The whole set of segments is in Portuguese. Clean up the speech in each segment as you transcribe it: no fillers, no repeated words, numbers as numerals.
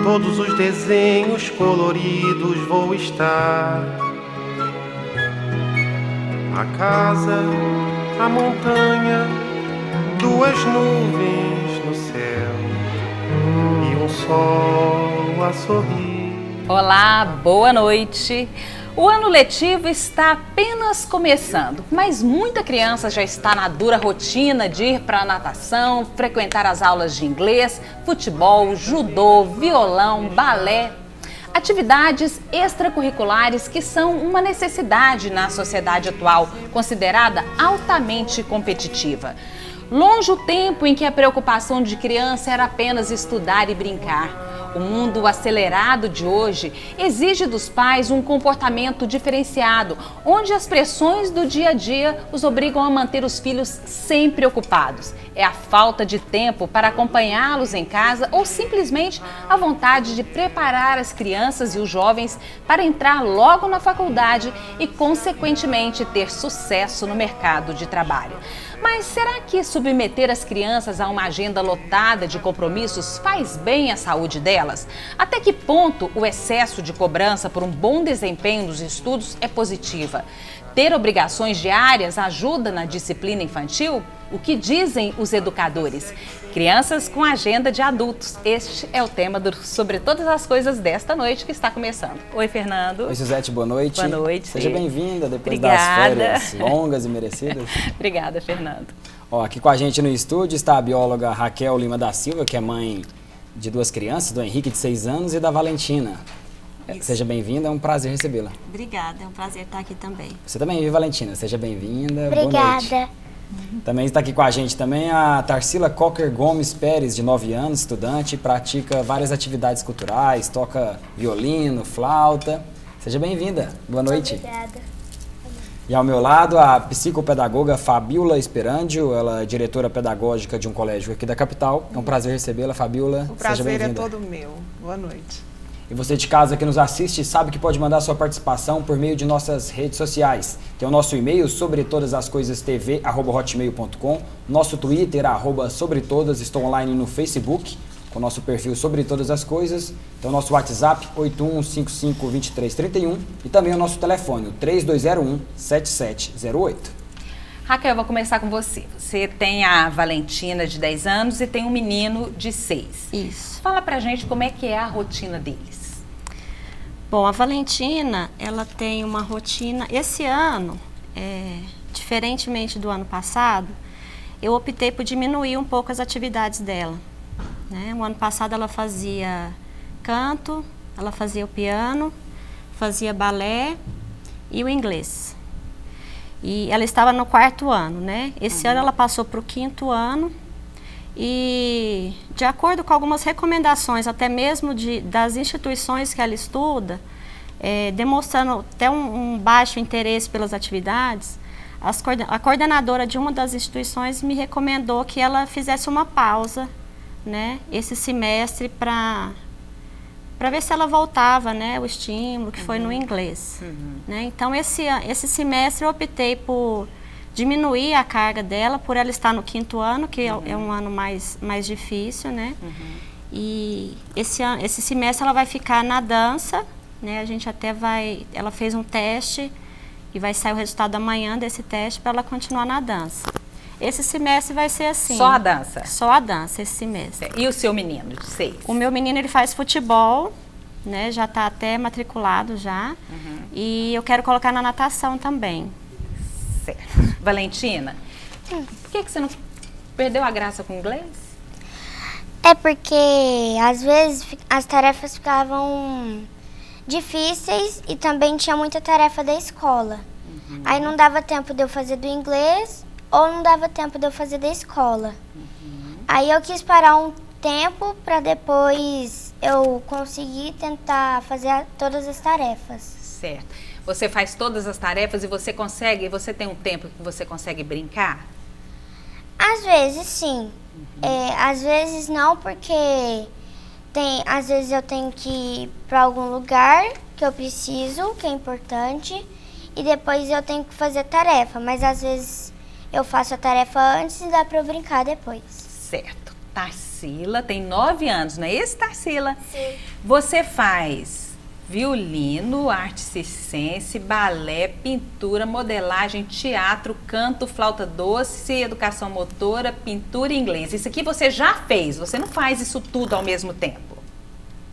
todos os desenhos coloridos vou estar. A casa, a montanha, duas nuvens no céu e um sol a sorrir. Olá, boa noite. O ano letivo está apenas começando, mas muita criança já está na dura rotina de ir para a natação, frequentar as aulas de inglês, futebol, judô, violão, balé. Atividades extracurriculares que são uma necessidade na sociedade atual, considerada altamente competitiva. Longe o tempo em que a preocupação de criança era apenas estudar e brincar. O mundo acelerado de hoje exige dos pais um comportamento diferenciado, onde as pressões do dia a dia os obrigam a manter os filhos sempre ocupados. É a falta de tempo para acompanhá-los em casa ou simplesmente a vontade de preparar as crianças e os jovens para entrar logo na faculdade e, consequentemente, ter sucesso no mercado de trabalho. Mas será que submeter as crianças a uma agenda lotada de compromissos faz bem à saúde delas? Até que ponto o excesso de cobrança por um bom desempenho nos estudos é positiva? Ter obrigações diárias ajuda na disciplina infantil? O que dizem os educadores? Crianças com agenda de adultos. Este é o tema do Sobre Todas as Coisas desta noite que está começando. Oi, Fernando. Oi, Suzete, boa noite. Boa noite. Seja bem-vinda depois Obrigada. das férias longas e merecidas. Obrigada, Fernando. Ó, aqui com a gente no estúdio está a bióloga Raquel Lima da Silva, que é mãe de duas crianças, do Henrique, de 6 anos, e da Valentina. Seja bem-vinda, é um prazer recebê-la. Obrigada, é um prazer estar aqui também. Você também, viu, Valentina? Seja bem-vinda. Obrigada. Boa noite. Também está aqui com a gente também a Tarsila Cocker Gomes Pérez, de 9 anos, estudante, pratica várias atividades culturais, toca violino, flauta. Seja bem-vinda. Boa noite. Obrigada. E ao meu lado, a psicopedagoga Fabiola Esperandio, ela é diretora pedagógica de um colégio aqui da capital. É um prazer recebê-la, Fabiola. O prazer Seja é bem-vinda. todo meu. Boa noite. E você de casa que nos assiste sabe que pode mandar sua participação por meio de nossas redes sociais. Tem o nosso e-mail, sobretodasascoisastv@hotmail.com, nosso Twitter, @sobretodas, estou online no Facebook, com o nosso perfil Sobre Todas as Coisas. Tem o nosso WhatsApp, 81552331, e também o nosso telefone, 3201-7708. Raquel, eu vou começar com você. Você tem a Valentina, de 10 anos, e tem um menino de 6. Isso. Fala pra gente como é que é a rotina deles. Bom, a Valentina, ela tem uma rotina... Esse ano, diferentemente do ano passado, eu optei por diminuir um pouco as atividades dela. Né? O ano passado ela fazia canto, ela fazia o piano, fazia balé e o inglês. E ela estava no 4º ano, né? Esse ano ela passou para o 5º ano e, de acordo com algumas recomendações, até mesmo das instituições que ela estuda, demonstrando até um baixo interesse pelas atividades, a coordenadora de uma das instituições me recomendou que ela fizesse uma pausa, né, esse semestre para ver se ela voltava, né, o estímulo que foi no inglês. Né? Então, esse semestre eu optei por diminuir a carga dela, por ela estar no 5º ano, que é um ano mais difícil, né? E esse semestre ela vai ficar na dança, né? A gente ela fez um teste e vai sair o resultado amanhã desse teste para ela continuar na dança. Esse semestre vai ser assim. Só a dança? Só a dança esse semestre. E o seu menino, de 6? O meu menino, ele faz futebol, né? Já está até matriculado já. E eu quero colocar na natação também. Certo. Valentina, por que você não perdeu a graça com o inglês? É porque, às vezes, as tarefas ficavam difíceis e também tinha muita tarefa da escola. Aí não dava tempo de eu fazer do inglês ou não dava tempo de eu fazer da escola. Aí eu quis parar um tempo para depois eu conseguir tentar fazer todas as tarefas. Certo. Você faz todas as tarefas e você tem um tempo que você consegue brincar? Às vezes sim. Às vezes não, porque às vezes eu tenho que ir para algum lugar que eu preciso, que é importante, e depois eu tenho que fazer tarefa, mas às vezes eu faço a tarefa antes e dá para eu brincar depois. Certo. Tarsila. Tarsila, tem 9 anos, não é isso, Tarsila? Sim. Você faz violino, arte circense, balé, pintura, modelagem, teatro, canto, flauta doce, educação motora, pintura e inglês. Isso aqui você já fez, você não faz isso tudo ao mesmo tempo.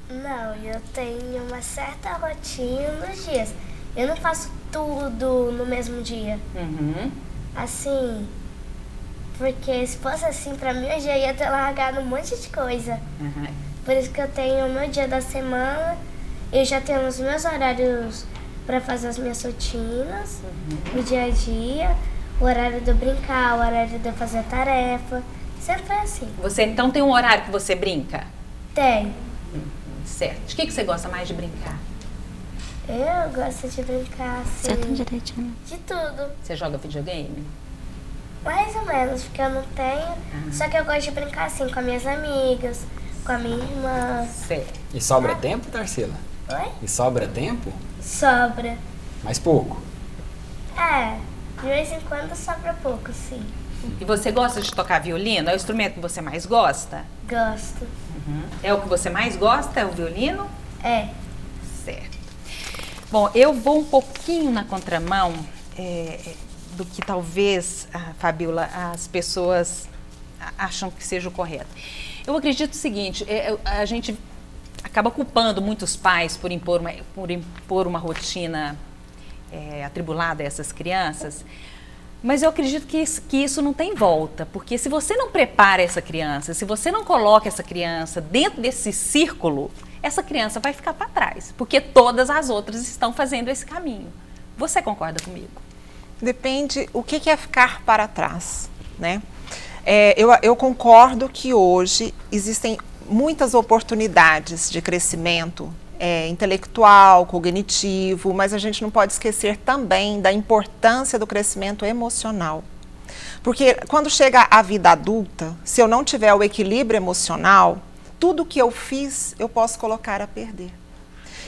Não, eu tenho uma certa rotina nos dias. Eu não faço tudo no mesmo dia. Uhum. Assim, porque se fosse assim, pra mim eu já ia ter largado um monte de coisa. Uhum. Por isso que eu tenho o meu dia da semana, eu já tenho os meus horários pra fazer as minhas rotinas, o dia a dia, o horário de eu brincar, o horário de eu fazer a tarefa. Sempre foi assim. Você então tem um horário que você brinca? Tem. Certo. De que você gosta mais de brincar? Eu gosto de brincar assim, Você tem direitinho. de tudo. Você joga videogame? Mais ou menos, porque eu não tenho. Só que eu gosto de brincar assim com as minhas amigas, com a minha irmã. Certo. E sobra tempo, Tarsila? Oi? E sobra tempo? Sobra. Mas pouco. É, de vez em quando sobra pouco, sim. E você gosta de tocar violino? É o instrumento que você mais gosta? Gosto. É o que você mais gosta? É o violino? É. Certo. Bom, eu vou um pouquinho na contramão do que talvez, Fabiola, as pessoas acham que seja o correto. Eu acredito o seguinte, a gente acaba culpando muitos pais por impor uma rotina atribulada a essas crianças, mas eu acredito que isso não tem volta, porque se você não prepara essa criança, se você não coloca essa criança dentro desse círculo, essa criança vai ficar para trás, porque todas as outras estão fazendo esse caminho. Você concorda comigo? Depende o que é ficar para trás, né? Eu concordo que hoje existem muitas oportunidades de crescimento intelectual, cognitivo, mas a gente não pode esquecer também da importância do crescimento emocional. Porque quando chega a vida adulta, se eu não tiver o equilíbrio emocional, tudo que eu fiz, eu posso colocar a perder.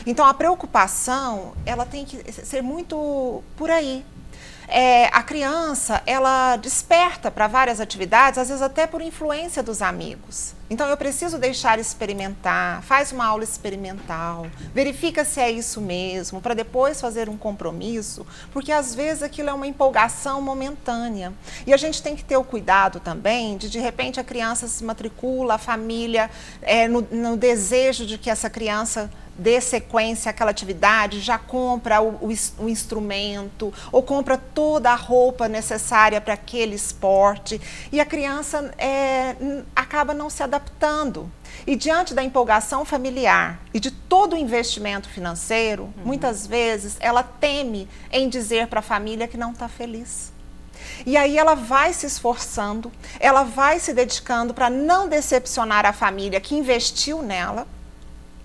Então, a preocupação, ela tem que ser muito por aí. A criança, ela desperta para várias atividades, às vezes até por influência dos amigos. Então, eu preciso deixar experimentar, faz uma aula experimental, verifica se é isso mesmo, para depois fazer um compromisso, porque às vezes aquilo é uma empolgação momentânea. E a gente tem que ter o cuidado também de repente, a criança se matricula, a família, no desejo de que essa criança dê sequência àquela atividade, já compra o instrumento ou compra toda a roupa necessária para aquele esporte e a criança acaba não se adaptando. E diante da empolgação familiar e de todo o investimento financeiro, muitas vezes ela teme em dizer para a família que não está feliz. E aí ela vai se esforçando, ela vai se dedicando para não decepcionar a família que investiu nela,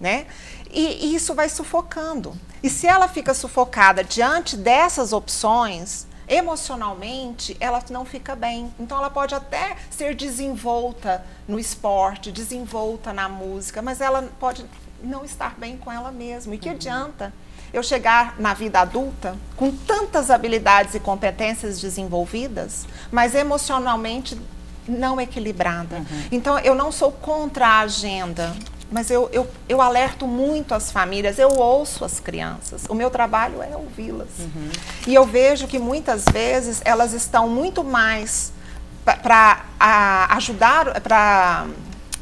né? E isso vai sufocando. E se ela fica sufocada diante dessas opções, emocionalmente, ela não fica bem. Então, ela pode até ser desenvolta no esporte, desenvolta na música, mas ela pode não estar bem com ela mesma. E que adianta eu chegar na vida adulta com tantas habilidades e competências desenvolvidas, mas emocionalmente não equilibrada. Então, eu não sou contra a agenda, mas eu alerto muito as famílias, eu ouço as crianças, o meu trabalho é ouvi-las. E eu vejo que muitas vezes elas estão muito mais para ajudar, para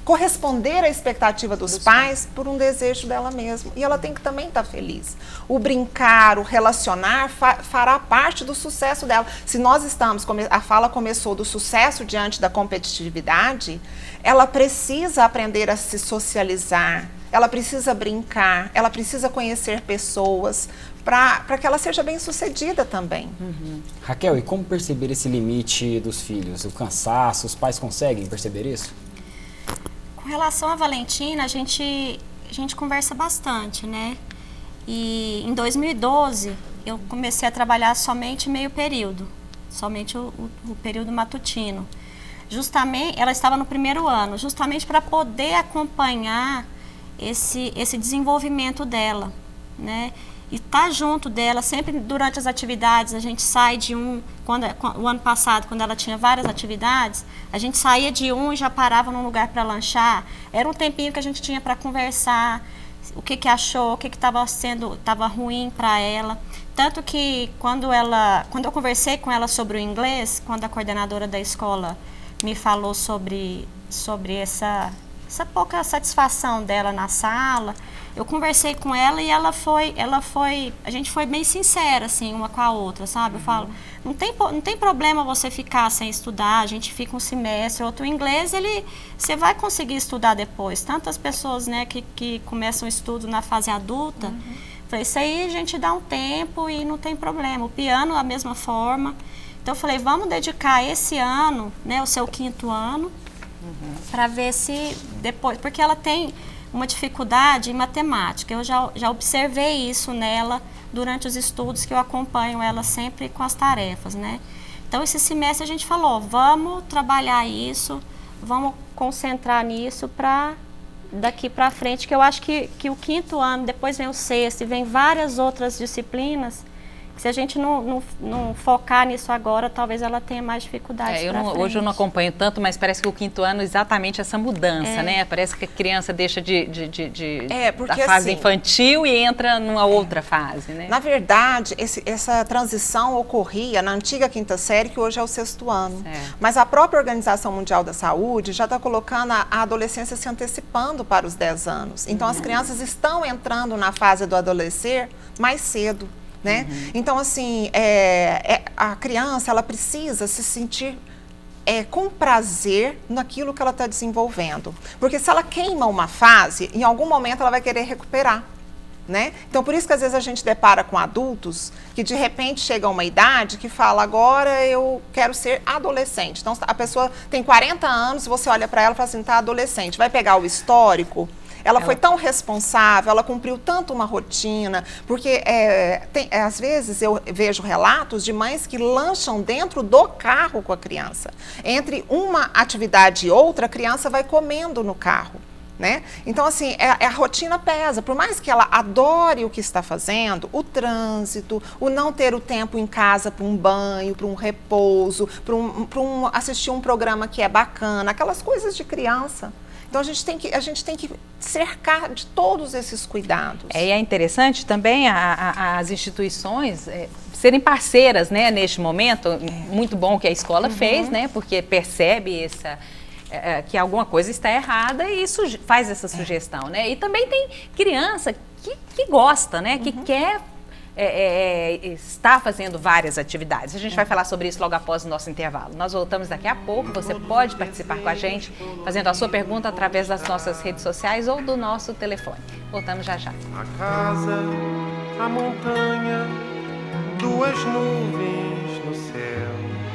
corresponder à expectativa dos pais por um desejo dela mesma. E ela tem que também estar feliz. O brincar, o relacionar fará parte do sucesso dela. Se nós estamos, a fala começou do sucesso diante da competitividade, ela precisa aprender a se socializar, ela precisa brincar, ela precisa conhecer pessoas para que ela seja bem-sucedida também. Raquel, e como perceber esse limite dos filhos? O cansaço, os pais conseguem perceber isso? Com relação à Valentina, a gente conversa bastante, né? E em 2012, eu comecei a trabalhar somente meio período, somente o período matutino. Justamente, ela estava no primeiro ano, justamente para poder acompanhar esse desenvolvimento dela, né? e tá junto dela, sempre durante as atividades, a gente sai de o ano passado, quando ela tinha várias atividades, a gente saía de um e já parava num lugar para lanchar, era um tempinho que a gente tinha para conversar, o que achou, o que estava ruim para ela. Tanto que quando eu conversei com ela sobre o inglês, quando a coordenadora da escola me falou sobre essa pouca satisfação dela na sala, eu conversei com ela e a gente foi bem sincera, assim, uma com a outra, sabe? Eu falo, não tem problema você ficar sem estudar, a gente fica um semestre, outro inglês, você vai conseguir estudar depois. Tantas pessoas, né, que começam o estudo na fase adulta, falei, isso aí a gente dá um tempo e não tem problema. O piano, a mesma forma. Então, eu falei, vamos dedicar esse ano, né, o seu 5º ano, para ver se depois... Porque ela tem uma dificuldade em matemática. Eu já observei isso nela durante os estudos, que eu acompanho ela sempre com as tarefas, né? Então, esse semestre a gente falou, vamos trabalhar isso, vamos concentrar nisso para daqui para frente, que eu acho que o 5º ano, depois vem o 6º e vem várias outras disciplinas, que se a gente não focar nisso agora, talvez ela tenha mais dificuldades hoje eu não acompanho tanto, mas parece que o 5º ano é exatamente essa mudança, né? Parece que a criança deixa da fase assim, infantil e entra numa outra fase, né? Na verdade, essa transição ocorria na antiga 5ª série, que hoje é o 6º ano. Mas a própria Organização Mundial da Saúde já está colocando a adolescência se antecipando para os 10 anos. Então, as crianças estão entrando na fase do adolescer mais cedo. Né? Então, assim, a criança, ela precisa se sentir com prazer naquilo que ela está desenvolvendo. Porque se ela queima uma fase, em algum momento ela vai querer recuperar. Né? Então, por isso que às vezes a gente depara com adultos que de repente chega a uma idade que fala, agora eu quero ser adolescente. Então, a pessoa tem 40 anos, você olha para ela e fala assim, tá adolescente, vai pegar o histórico. Ela foi tão responsável, ela cumpriu tanto uma rotina, porque às vezes eu vejo relatos de mães que lancham dentro do carro com a criança. Entre uma atividade e outra, a criança vai comendo no carro. Né? Então, assim, a rotina pesa. Por mais que ela adore o que está fazendo, o trânsito, o não ter o tempo em casa para um banho, para um repouso, para assistir um programa que é bacana, aquelas coisas de criança. Então, a gente tem que cercar de todos esses cuidados. E é interessante também as instituições serem parceiras, né, neste momento. Muito bom que a escola fez, né, porque percebe que alguma coisa está errada e isso faz essa sugestão, né? E também tem criança que gosta, né, que quer está fazendo várias atividades. A gente vai falar sobre isso logo após o nosso intervalo. Nós voltamos daqui a pouco. Você pode participar com a gente, fazendo a sua pergunta através das nossas redes sociais ou do nosso telefone. Voltamos já. A casa, a montanha, 2 nuvens